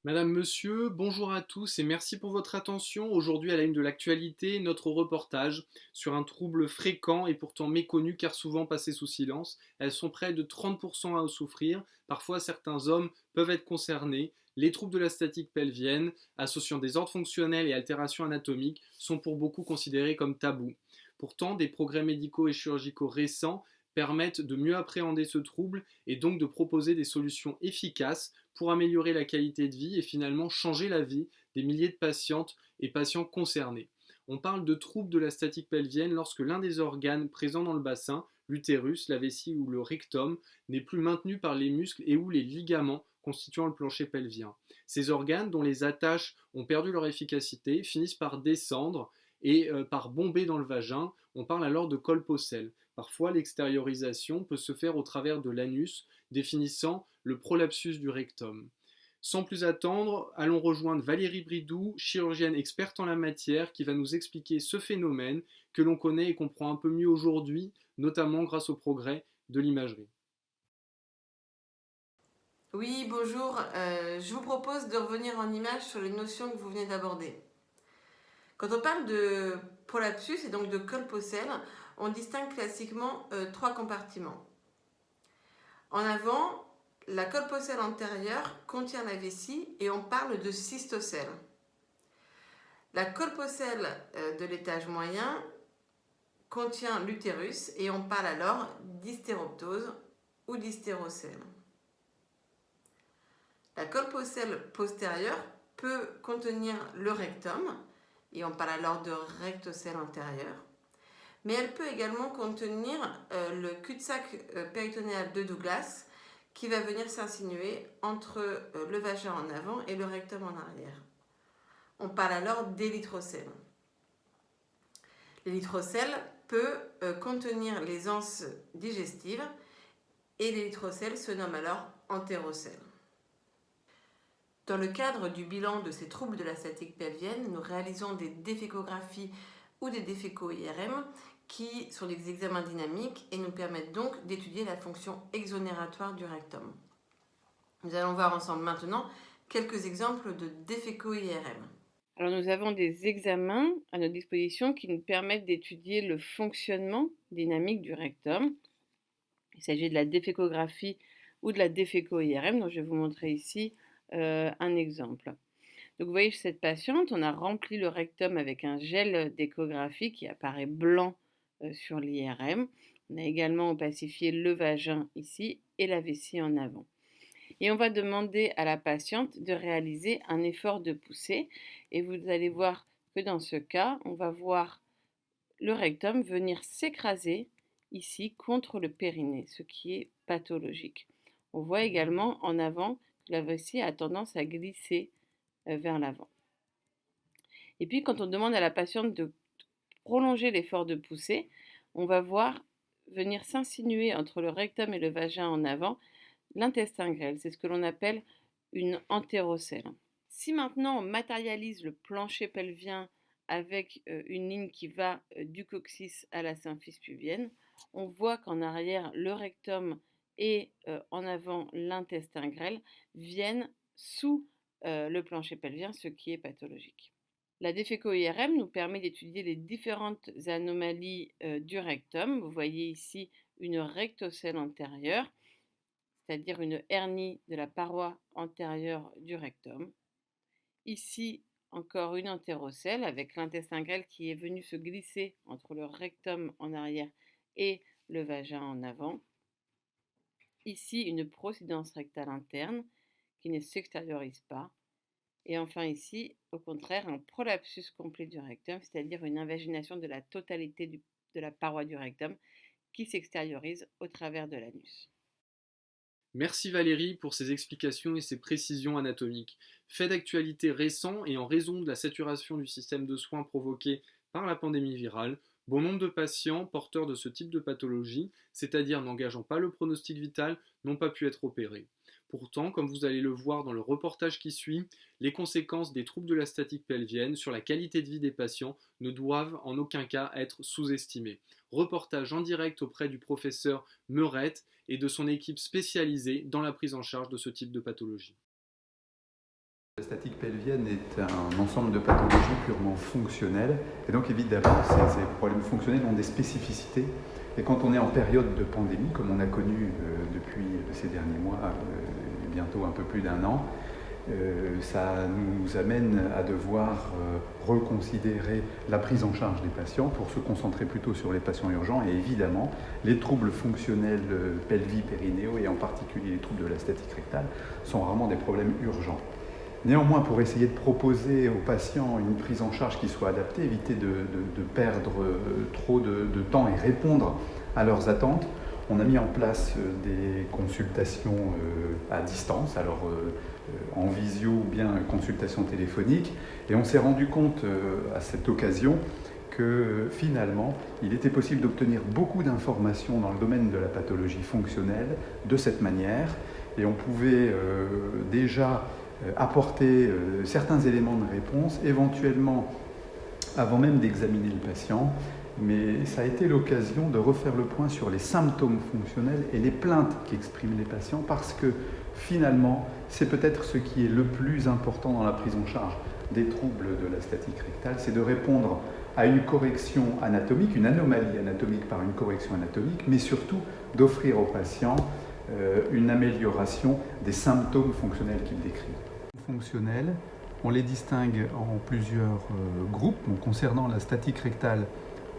Madame, Monsieur, bonjour à tous et merci pour votre attention. Aujourd'hui, à la une de l'actualité, notre reportage sur un trouble fréquent et pourtant méconnu car souvent passé sous silence. Elles sont près de 30% à en souffrir. Parfois, certains hommes peuvent être concernés. Les troubles de la statique pelvienne, associant désordres fonctionnels et altérations anatomiques, sont pour beaucoup considérés comme tabous. Pourtant, des progrès médicaux et chirurgicaux récents permettent de mieux appréhender ce trouble et donc de proposer des solutions efficaces pour améliorer la qualité de vie et finalement changer la vie des milliers de patientes et patients concernés. On parle de troubles de la statique pelvienne lorsque l'un des organes présents dans le bassin, l'utérus, la vessie ou le rectum, n'est plus maintenu par les muscles et ou les ligaments constituant le plancher pelvien. Ces organes, dont les attaches ont perdu leur efficacité, finissent par descendre et par bomber dans le vagin. On parle alors de colpocèle. Parfois, l'extériorisation peut se faire au travers de l'anus, définissant le prolapsus du rectum. Sans plus attendre, allons rejoindre Valérie Bridoux, chirurgienne experte en la matière, qui va nous expliquer ce phénomène que l'on connaît et comprend un peu mieux aujourd'hui, notamment grâce au progrès de l'imagerie. Oui, bonjour. Je vous propose de revenir en image sur les notions que vous venez d'aborder. Quand on parle de prolapsus et donc de colpocèle, on distingue classiquement trois compartiments. En avant, la colpocèle antérieure contient la vessie et on parle de cystocèle. La colpocèle de l'étage moyen contient l'utérus et on parle alors d'hystéroptose ou d'hystérocèle. La colpocèle postérieure peut contenir le rectum, et on parle alors de rectocèle antérieur, mais elle peut également contenir le cul-de-sac péritonéal de Douglas qui va venir s'insinuer entre le vagin en avant et le rectum en arrière. On parle alors d'érythrocèle. L'érythrocèle peut contenir les anses digestives et l'érythrocèle se nomme alors entérocèle. Dans le cadre du bilan de ces troubles de la statique pelvienne, nous réalisons des défécographies ou des déféco-IRM qui sont des examens dynamiques et nous permettent donc d'étudier la fonction exonératoire du rectum. Nous allons voir ensemble maintenant quelques exemples de déféco-IRM. Alors nous avons des examens à notre disposition qui nous permettent d'étudier le fonctionnement dynamique du rectum. Il s'agit de la défécographie ou de la déféco-IRM, dont je vais vous montrer ici un exemple. Donc vous voyez chez cette patiente, on a rempli le rectum avec un gel d'échographie qui apparaît blanc sur l'IRM. On a également opacifié le vagin ici et la vessie en avant. Et on va demander à la patiente de réaliser un effort de poussée. Et vous allez voir que dans ce cas, on va voir le rectum venir s'écraser ici contre le périnée, ce qui est pathologique. On voit également en avant que la vessie a tendance à glisser vers l'avant. Et puis quand on demande à la patiente de prolonger l'effort de poussée, on va voir venir s'insinuer entre le rectum et le vagin en avant l'intestin grêle. C'est ce que l'on appelle une entérocèle. Si maintenant on matérialise le plancher pelvien avec une ligne qui va du coccyx à la symphyse pubienne, on voit qu'en arrière le rectum et en avant l'intestin grêle viennent sous le plancher pelvien, ce qui est pathologique. La déféco-IRM nous permet d'étudier les différentes anomalies du rectum. Vous voyez ici une rectocèle antérieure, c'est-à-dire une hernie de la paroi antérieure du rectum. Ici, encore une entérocèle avec l'intestin grêle qui est venu se glisser entre le rectum en arrière et le vagin en avant. Ici, une procidence rectale interne qui ne s'extériorise pas. Et enfin ici, au contraire, un prolapsus complet du rectum, c'est-à-dire une invagination de la totalité de la paroi du rectum qui s'extériorise au travers de l'anus. Merci Valérie pour ces explications et ces précisions anatomiques. Fait d'actualité récent et en raison de la saturation du système de soins provoquée par la pandémie virale, bon nombre de patients porteurs de ce type de pathologie, c'est-à-dire n'engageant pas le pronostic vital, n'ont pas pu être opérés. Pourtant, comme vous allez le voir dans le reportage qui suit, les conséquences des troubles de la statique pelvienne sur la qualité de vie des patients ne doivent en aucun cas être sous-estimées. Reportage en direct auprès du professeur Meurette et de son équipe spécialisée dans la prise en charge de ce type de pathologie. La statique pelvienne est un ensemble de pathologies purement fonctionnelles et donc évidemment ces problèmes fonctionnels ont des spécificités et quand on est en période de pandémie comme on a connu depuis ces derniers mois, bientôt un peu plus d'un an, ça nous amène à devoir reconsidérer la prise en charge des patients pour se concentrer plutôt sur les patients urgents et évidemment les troubles fonctionnels pelvis-périnéaux et en particulier les troubles de la statique rectale sont vraiment des problèmes urgents. Néanmoins, pour essayer de proposer aux patients une prise en charge qui soit adaptée, éviter de perdre trop de temps et répondre à leurs attentes, on a mis en place des consultations à distance, alors en visio ou bien consultation téléphonique, et on s'est rendu compte à cette occasion que finalement, il était possible d'obtenir beaucoup d'informations dans le domaine de la pathologie fonctionnelle de cette manière, et on pouvait déjà apporter certains éléments de réponse, éventuellement avant même d'examiner le patient, mais ça a été l'occasion de refaire le point sur les symptômes fonctionnels et les plaintes qu'expriment les patients, parce que finalement, c'est peut-être ce qui est le plus important dans la prise en charge des troubles de la statique rectale, c'est de répondre à une correction anatomique, une anomalie anatomique par une correction anatomique, mais surtout d'offrir aux patients une amélioration des symptômes fonctionnels qu'ils décrivent. Fonctionnels, on les distingue en plusieurs groupes. Donc, concernant la statique rectale,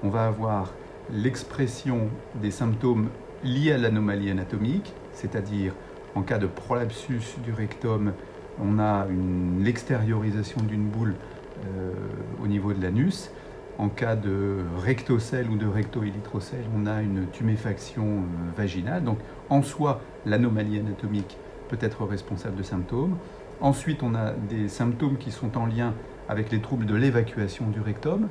on va avoir l'expression des symptômes liés à l'anomalie anatomique, c'est-à-dire en cas de prolapsus du rectum, on a l'extériorisation d'une boule au niveau de l'anus. En cas de rectocèle ou de recto-élytrocèle, on a une tuméfaction vaginale. Donc, en soi, l'anomalie anatomique peut être responsable de symptômes. Ensuite, on a des symptômes qui sont en lien avec les troubles de l'évacuation du rectum.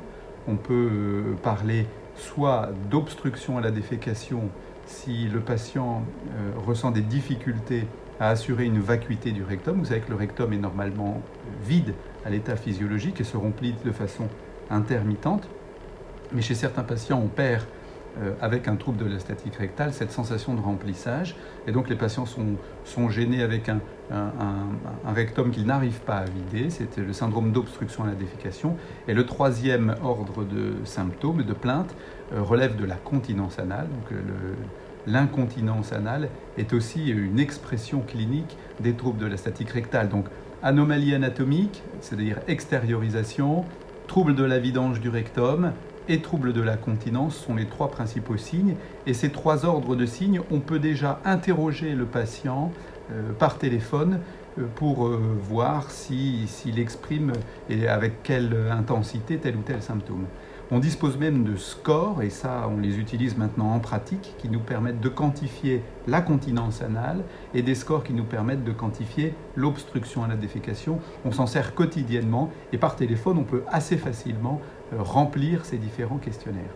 On peut parler soit d'obstruction à la défécation si le patient ressent des difficultés à assurer une vacuité du rectum. Vous savez que le rectum est normalement vide à l'état physiologique et se remplit de façon intermittente. Mais chez certains patients, on perd avec un trouble de la statique rectale cette sensation de remplissage. Et donc les patients sont gênés avec un rectum qu'ils n'arrivent pas à vider. C'est le syndrome d'obstruction à la défécation. Et le troisième ordre de symptômes, de plaintes, relève de la continence anale. Donc l'incontinence anale est aussi une expression clinique des troubles de la statique rectale. Donc anomalie anatomique, c'est-à-dire extériorisation, troubles de la vidange du rectum et troubles de la continence sont les trois principaux signes. Et ces trois ordres de signes, on peut déjà interroger le patient par téléphone pour voir s'il exprime et avec quelle intensité tel ou tel symptôme. On dispose même de scores, et ça on les utilise maintenant en pratique, qui nous permettent de quantifier la continence anale et des scores qui nous permettent de quantifier l'obstruction à la défécation. On s'en sert quotidiennement et par téléphone on peut assez facilement remplir ces différents questionnaires.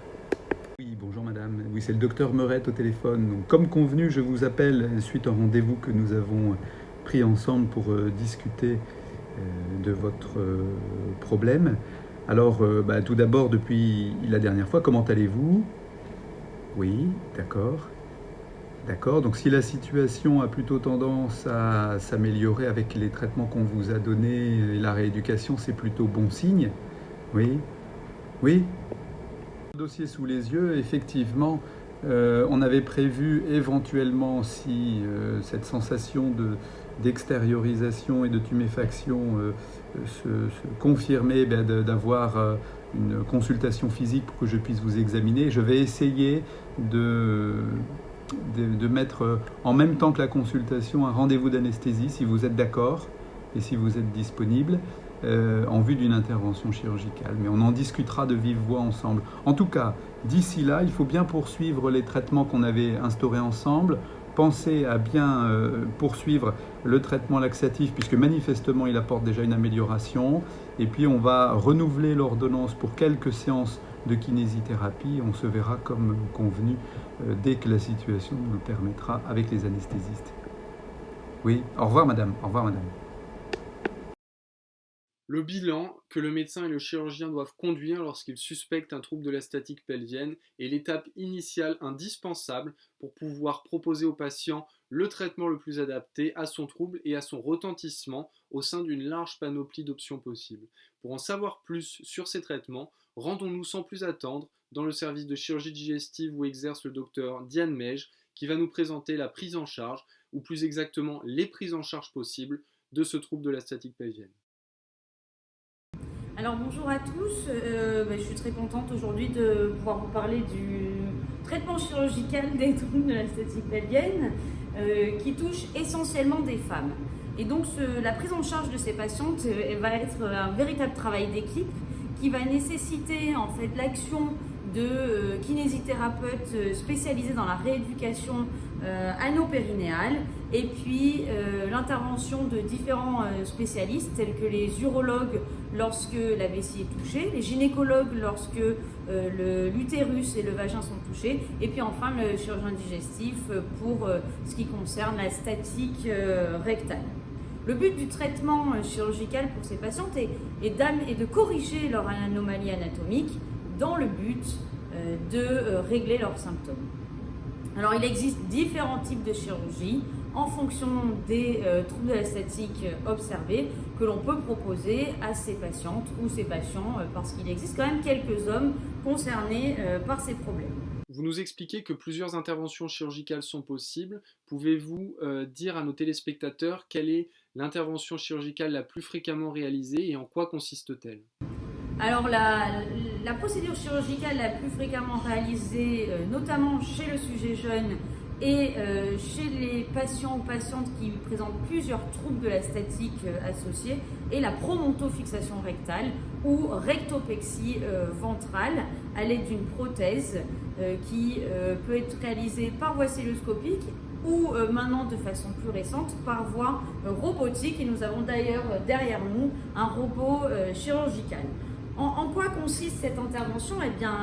Oui, bonjour madame. Oui, c'est le docteur Meurette au téléphone. Donc, comme convenu, je vous appelle suite au rendez-vous que nous avons pris ensemble pour discuter de votre problème. Alors, tout d'abord, depuis la dernière fois, comment allez-vous? Oui, d'accord. D'accord, donc si la situation a plutôt tendance à s'améliorer avec les traitements qu'on vous a donnés et la rééducation, c'est plutôt bon signe. Oui. Oui. Le dossier sous les yeux, effectivement, on avait prévu éventuellement, si cette sensation d'extériorisation et de tuméfaction se confirmait, d'avoir une consultation physique pour que je puisse vous examiner. Je vais essayer de mettre en même temps que la consultation un rendez-vous d'anesthésie, si vous êtes d'accord et si vous êtes disponible, en vue d'une intervention chirurgicale. Mais on en discutera de vive voix ensemble. En tout cas, d'ici là, il faut bien poursuivre les traitements qu'on avait instaurés ensemble. Pensez à bien poursuivre le traitement laxatif, puisque manifestement, il apporte déjà une amélioration. Et puis, on va renouveler l'ordonnance pour quelques séances de kinésithérapie. On se verra comme convenu dès que la situation nous le permettra avec les anesthésistes. Oui, au revoir madame. Au revoir madame. Le bilan que le médecin et le chirurgien doivent conduire lorsqu'ils suspectent un trouble de la statique pelvienne est l'étape initiale indispensable pour pouvoir proposer au patient le traitement le plus adapté à son trouble et à son retentissement au sein d'une large panoplie d'options possibles. Pour en savoir plus sur ces traitements, rendons-nous sans plus attendre dans le service de chirurgie digestive où exerce le docteur Diane Mege qui va nous présenter la prise en charge, ou plus exactement les prises en charge possibles de ce trouble de la statique pelvienne. Alors bonjour à tous, je suis très contente aujourd'hui de pouvoir vous parler du traitement chirurgical des troubles de la statique pelvienne qui touche essentiellement des femmes. Et donc la prise en charge de ces patientes va être un véritable travail d'équipe qui va nécessiter en fait l'action de kinésithérapeutes spécialisés dans la rééducation anopérinéale et puis l'intervention de différents spécialistes tels que les urologues lorsque la vessie est touchée, les gynécologues lorsque l'utérus et le vagin sont touchés et puis enfin le chirurgien digestif pour ce qui concerne la statique rectale. Le but du traitement chirurgical pour ces patientes est de corriger leur anomalie anatomique dans le but de régler leurs symptômes. Alors il existe différents types de chirurgie en fonction des troubles de la statique observés que l'on peut proposer à ces patientes ou ces patients parce qu'il existe quand même quelques hommes concernés par ces problèmes. Vous nous expliquez que plusieurs interventions chirurgicales sont possibles. Pouvez-vous dire à nos téléspectateurs quelle est l'intervention chirurgicale la plus fréquemment réalisée et en quoi consiste-t-elle ? Alors la procédure chirurgicale la plus fréquemment réalisée, notamment chez le sujet jeune et chez les patients ou patientes qui présentent plusieurs troubles de la statique associés, est la promontofixation rectale ou rectopexie ventrale à l'aide d'une prothèse qui peut être réalisée par voie celluloscopique ou maintenant de façon plus récente par voie robotique. Et nous avons d'ailleurs derrière nous un robot chirurgical. En quoi consiste cette intervention ? Eh bien,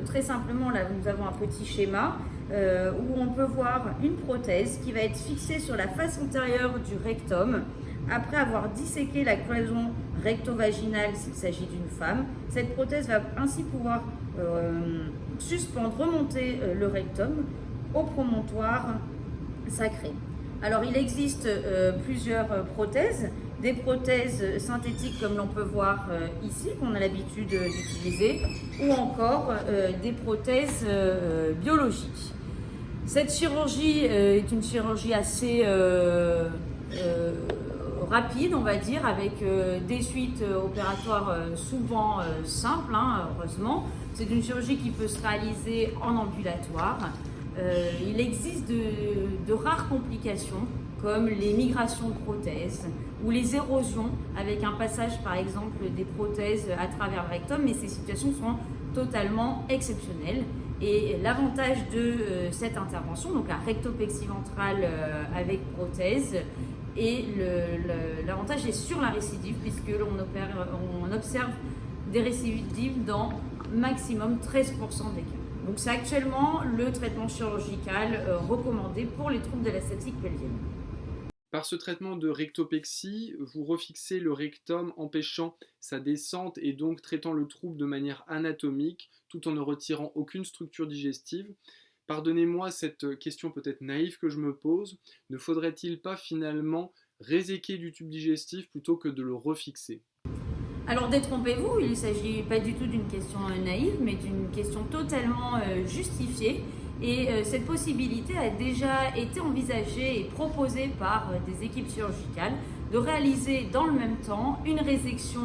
très simplement, là, nous avons un petit schéma où on peut voir une prothèse qui va être fixée sur la face antérieure du rectum. Après avoir disséqué la cloison recto-vaginale s'il s'agit d'une femme, cette prothèse va ainsi pouvoir suspendre, remonter le rectum au promontoire sacré. Alors, il existe plusieurs prothèses. Des prothèses synthétiques comme l'on peut voir ici, qu'on a l'habitude d'utiliser, ou encore des prothèses biologiques. Cette chirurgie est une chirurgie assez rapide, on va dire, avec des suites opératoires souvent simples, heureusement. C'est une chirurgie qui peut se réaliser en ambulatoire. Il existe de rares complications comme les migrations de prothèses ou les érosions avec un passage par exemple des prothèses à travers le rectum, mais ces situations sont totalement exceptionnelles. Et l'avantage de cette intervention, donc la rectopexie ventrale avec prothèse, et l'avantage est sur la récidive puisque on observe des récidives dans maximum 13% des cas. Donc c'est actuellement le traitement chirurgical recommandé pour les troubles de la statique pelvienne. Par ce traitement de rectopexie, vous refixez le rectum empêchant sa descente et donc traitant le trouble de manière anatomique tout en ne retirant aucune structure digestive. Pardonnez-moi cette question peut-être naïve que je me pose, ne faudrait-il pas finalement réséquer du tube digestif plutôt que de le refixer ? Alors détrompez-vous, il ne s'agit pas du tout d'une question naïve, mais d'une question totalement justifiée. Et cette possibilité a déjà été envisagée et proposée par des équipes chirurgicales de réaliser dans le même temps une résection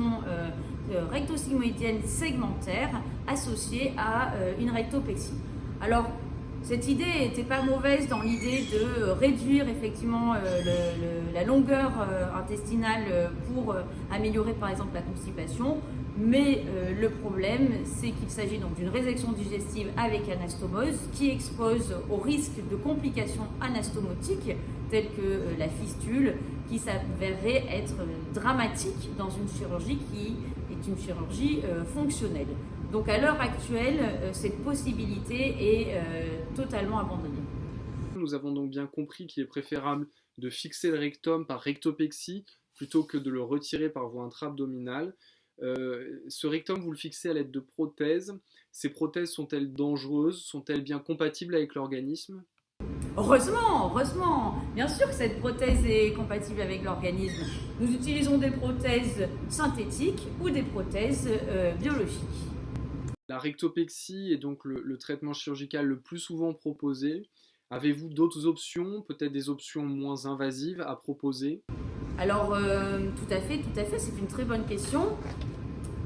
rectosigmoïdienne segmentaire associée à une rectopexie. Alors, cette idée n'était pas mauvaise dans l'idée de réduire effectivement la longueur intestinale pour améliorer par exemple la constipation, mais le problème c'est qu'il s'agit donc d'une résection digestive avec anastomose qui expose au risque de complications anastomotiques telles que la fistule qui s'avérerait être dramatique dans une chirurgie qui est une chirurgie fonctionnelle. Donc à l'heure actuelle, cette possibilité est totalement abandonnée. Nous avons donc bien compris qu'il est préférable de fixer le rectum par rectopexie plutôt que de le retirer par voie intra-abdominale. Ce rectum, vous le fixez à l'aide de prothèses. Ces prothèses sont-elles dangereuses? Sont-elles bien compatibles avec l'organisme? Heureusement, heureusement. Bien sûr que cette prothèse est compatible avec l'organisme. Nous utilisons des prothèses synthétiques ou des prothèses biologiques. La rectopexie est donc le traitement chirurgical le plus souvent proposé. Avez-vous d'autres options, peut-être des options moins invasives à proposer? Alors, tout à fait, c'est une très bonne question.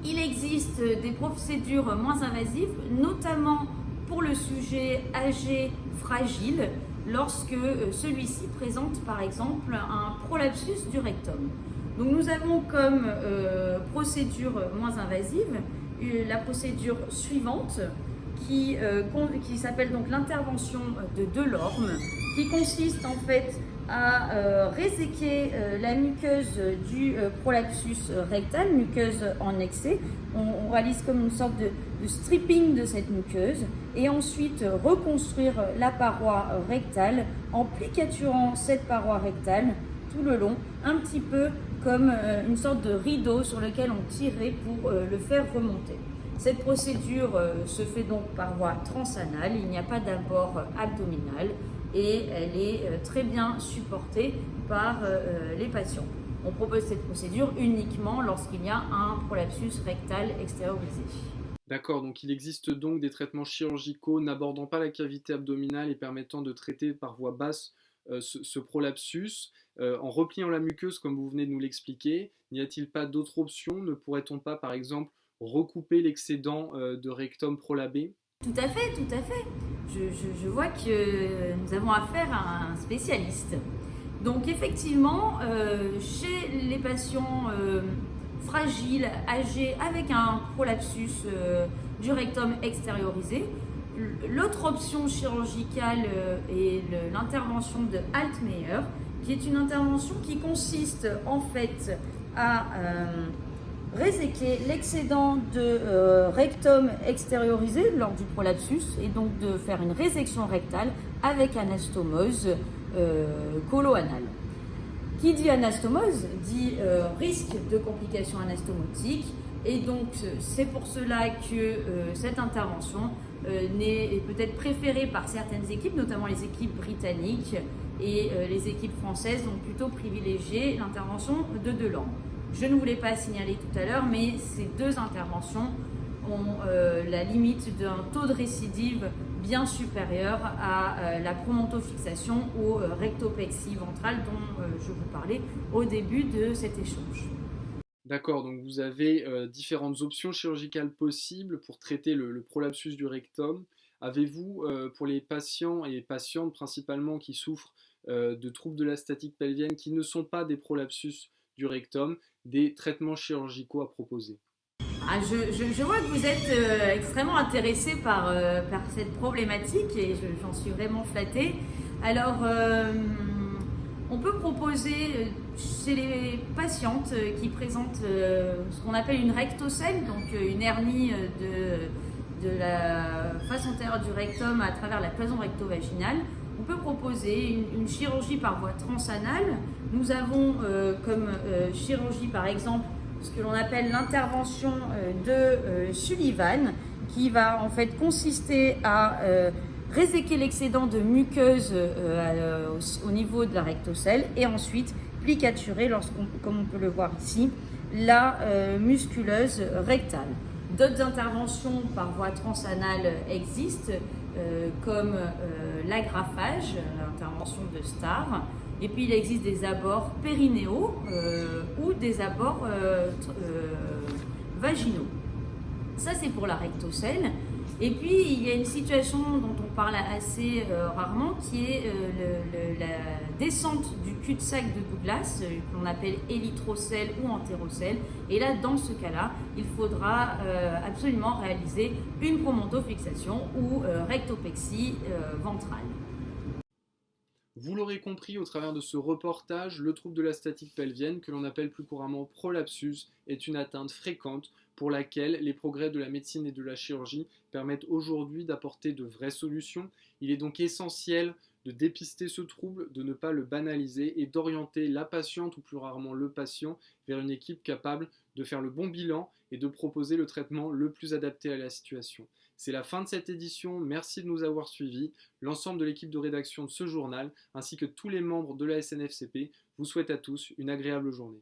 Il existe des procédures moins invasives, notamment pour le sujet âgé, fragile, lorsque celui-ci présente par exemple un prolapsus du rectum. Donc nous avons comme procédure moins invasive la procédure suivante qui s'appelle donc l'intervention de Delorme, qui consiste en fait à réséquer la muqueuse du prolapsus rectal, muqueuse en excès. On réalise comme une sorte de stripping de cette muqueuse et ensuite reconstruire la paroi rectale en plicaturant cette paroi rectale tout le long, un petit peu comme une sorte de rideau sur lequel on tirait pour le faire remonter. Cette procédure se fait donc par voie transanale, il n'y a pas d'abord abdominal et elle est très bien supportée par les patients. On propose cette procédure uniquement lorsqu'il y a un prolapsus rectal extériorisé. D'accord, donc il existe donc des traitements chirurgicaux n'abordant pas la cavité abdominale et permettant de traiter par voie basse ce prolapsus. En repliant la muqueuse, comme vous venez de nous l'expliquer, n'y a-t-il pas d'autres options? Ne pourrait-on pas, par exemple, recouper l'excédent de rectum prolabé? Tout à fait, tout à fait. Je vois que nous avons affaire à un spécialiste. Donc effectivement, chez les patients fragiles, âgés, avec un prolapsus du rectum extériorisé, l'autre option chirurgicale est l'intervention de Altmaier, qui est une intervention qui consiste en fait à réséquer l'excédent de rectum extériorisé lors du prolapsus et donc de faire une résection rectale avec anastomose colo-anale. Qui dit anastomose dit risque de complications anastomotiques et donc c'est pour cela que cette intervention est peut-être préférée par certaines équipes, notamment les équipes britanniques et les équipes françaises ont plutôt privilégié l'intervention de Delorme. Je ne vous l'ai pas signalé tout à l'heure, mais ces deux interventions ont la limite d'un taux de récidive bien supérieur à la promontofixation ou rectopexie ventrale dont je vous parlais au début de cet échange. D'accord, donc vous avez différentes options chirurgicales possibles pour traiter le prolapsus du rectum. Avez-vous, pour les patients et patientes principalement qui souffrent de troubles de la statique pelvienne qui ne sont pas des prolapsus du rectum, des traitements chirurgicaux à proposer? Je vois que vous êtes extrêmement intéressé par cette problématique et j'en suis vraiment flattée. Alors, on peut proposer chez les patientes qui présentent ce qu'on appelle une rectocèle, donc une hernie de la face antérieure du rectum à travers la cloison recto-vaginale. On peut proposer une chirurgie par voie transanale. Nous avons comme chirurgie par exemple ce que l'on appelle l'intervention de Sullivan, qui va en fait consister à réséquer l'excédent de muqueuse au niveau de la rectocèle et ensuite plicaturer, comme on peut le voir ici, la musculeuse rectale. D'autres interventions par voie transanale existent, comme l'agrafage, l'intervention de Starr. Et puis il existe des abords périnéaux ou des abords vaginaux. Ça c'est pour la rectocèle. Et puis il y a une situation dont on parle assez rarement qui est la descente du cul-de-sac de Douglas, que l'on appelle élytrocèle ou entérocèle. Et là, dans ce cas-là, il faudra absolument réaliser une promontofixation ou rectopexie ventrale. Vous l'aurez compris au travers de ce reportage, le trouble de la statique pelvienne, que l'on appelle plus couramment prolapsus, est une atteinte fréquente pour laquelle les progrès de la médecine et de la chirurgie permettent aujourd'hui d'apporter de vraies solutions. Il est donc essentiel de dépister ce trouble, de ne pas le banaliser et d'orienter la patiente ou plus rarement le patient vers une équipe capable de faire le bon bilan et de proposer le traitement le plus adapté à la situation. C'est la fin de cette édition, merci de nous avoir suivis. L'ensemble de l'équipe de rédaction de ce journal, ainsi que tous les membres de la SNFCP, vous souhaitent à tous une agréable journée.